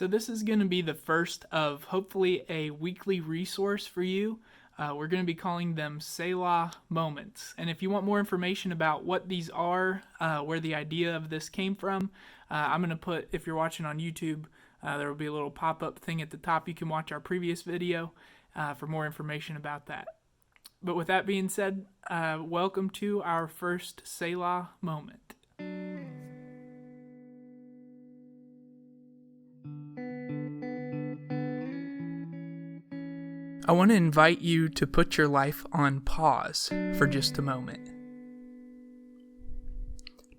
So this is going to be the first of hopefully a weekly resource for you. We're going to be calling them SELAH Moments. And if you want more information about what these are, where the idea of this came from, I'm going to put, if you're watching on YouTube, there will be a little pop-up thing at the top. You can watch our previous video for more information about that. But with that being said, welcome to our first SELAH Moment. I want to invite you to put your life on pause for just a moment.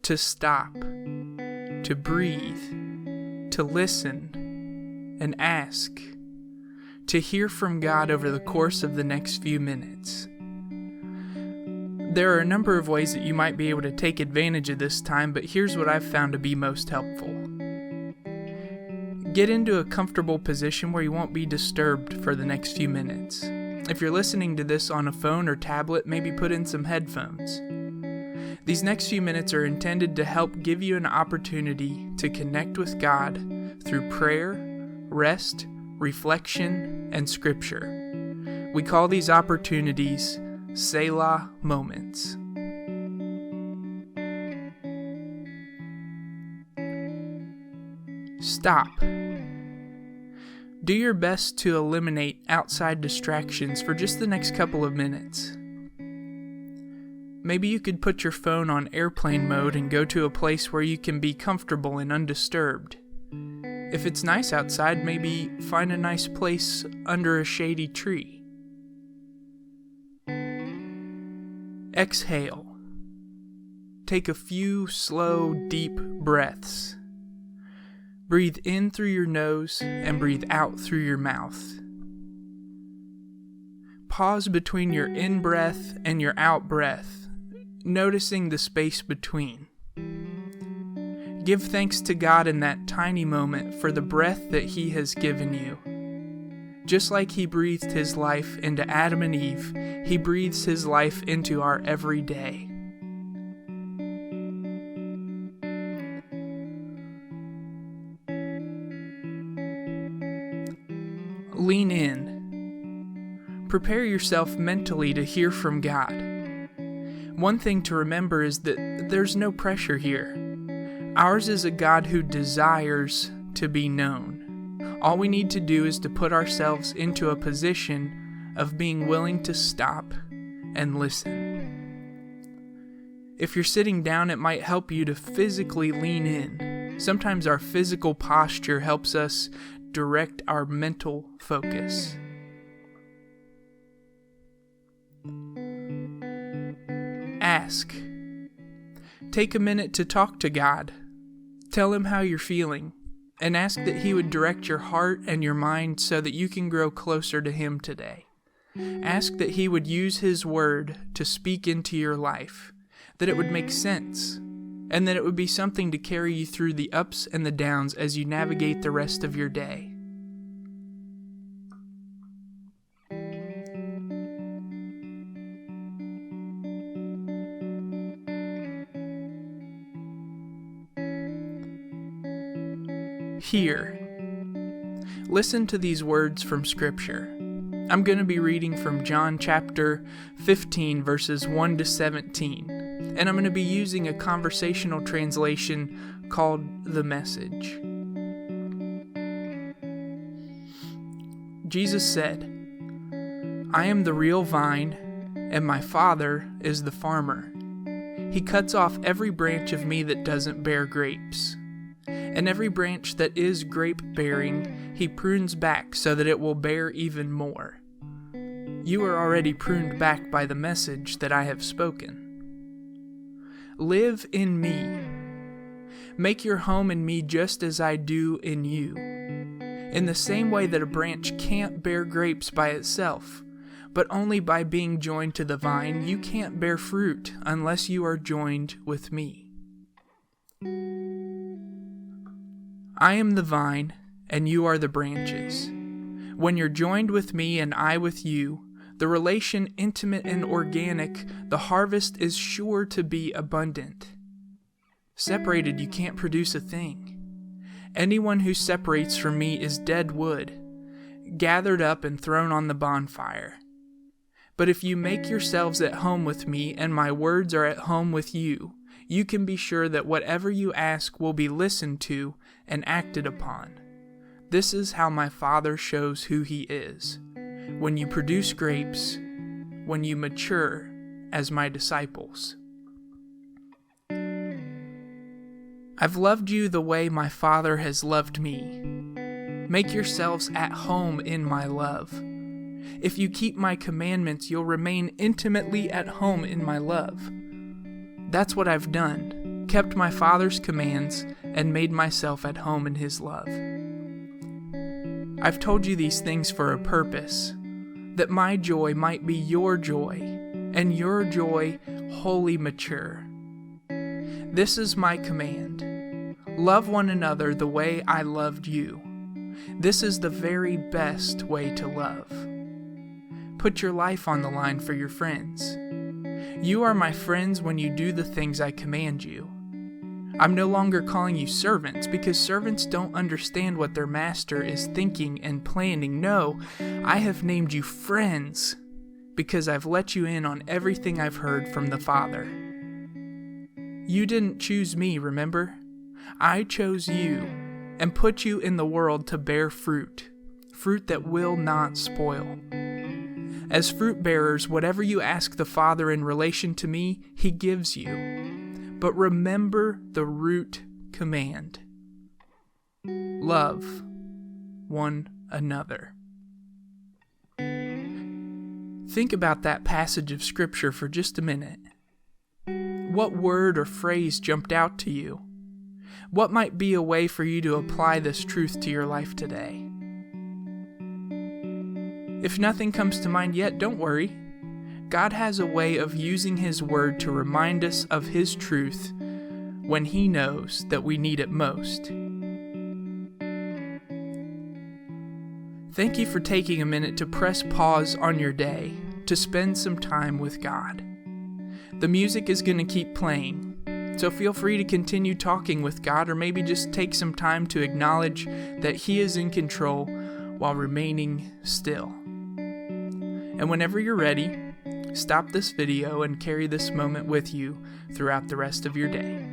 To stop, to breathe, to listen, and ask, to hear from God over the course of the next few minutes. There are a number of ways that you might be able to take advantage of this time, but here's what I've found to be most helpful. Get into a comfortable position where you won't be disturbed for the next few minutes. If you're listening to this on a phone or tablet, maybe put in some headphones. These next few minutes are intended to help give you an opportunity to connect with God through prayer, rest, reflection, and scripture. We call these opportunities SELAH Moments. Stop. Do your best to eliminate outside distractions for just the next couple of minutes. Maybe you could put your phone on airplane mode and go to a place where you can be comfortable and undisturbed. If it's nice outside, maybe find a nice place under a shady tree. Exhale. Take a few slow, deep breaths. Breathe in through your nose and breathe out through your mouth. Pause between your in-breath and your out-breath, noticing the space between. Give thanks to God in that tiny moment for the breath that He has given you. Just like He breathed His life into Adam and Eve, He breathes His life into our everyday. Lean in. Prepare yourself mentally to hear from God. One thing to remember is that there's no pressure here. Ours is a God who desires to be known. All we need to do is to put ourselves into a position of being willing to stop and listen. If you're sitting down, it might help you to physically lean in. Sometimes our physical posture helps us direct our mental focus. Ask. Take a minute to talk to God. Tell Him how you're feeling, and ask that He would direct your heart and your mind so that you can grow closer to Him today. Ask that He would use His Word to speak into your life, that it would make sense, and that it would be something to carry you through the ups and the downs as you navigate the rest of your day. Hear. Listen to these words from Scripture. I'm going to be reading from John chapter 15, verses 1 to 17. And I'm going to be using a conversational translation called The Message. Jesus said, "I am the real vine, and my Father is the farmer. He cuts off every branch of me that doesn't bear grapes. And every branch that is grape-bearing, He prunes back so that it will bear even more. You are already pruned back by the message that I have spoken. Live in me. Make your home in me just as I do in you. In the same way that a branch can't bear grapes by itself, but only by being joined to the vine, you can't bear fruit unless you are joined with me. I am the vine, and you are the branches. When you're joined with me and I with you, the relation intimate and organic, the harvest is sure to be abundant. Separated, you can't produce a thing. Anyone who separates from me is dead wood, gathered up and thrown on the bonfire. But if you make yourselves at home with me and my words are at home with you, you can be sure that whatever you ask will be listened to and acted upon. This is how my Father shows who he is. When you produce grapes, when you mature as my disciples. I've loved you the way my Father has loved me. Make yourselves at home in my love. If you keep my commandments, you'll remain intimately at home in my love. That's what I've done, kept my Father's commands, and made myself at home in his love. I've told you these things for a purpose, that my joy might be your joy, and your joy wholly mature. This is my command. Love one another the way I loved you. This is the very best way to love. Put your life on the line for your friends. You are my friends when you do the things I command you. I'm no longer calling you servants, because servants don't understand what their master is thinking and planning. No, I have named you friends, because I've let you in on everything I've heard from the Father. You didn't choose me, remember? I chose you and put you in the world to bear fruit, fruit that will not spoil. As fruit bearers, whatever you ask the Father in relation to me, he gives you. But remember the root command. Love one another. Think about that passage of Scripture for just a minute. What word or phrase jumped out to you? What might be a way for you to apply this truth to your life today? If nothing comes to mind yet, don't worry. God has a way of using his word to remind us of his truth when he knows that we need it most. Thank you for taking a minute to press pause on your day to spend some time with God. The music is going to keep playing, so feel free to continue talking with God, or maybe just take some time to acknowledge that he is in control while remaining still. And whenever you're ready, stop this video and carry this moment with you throughout the rest of your day.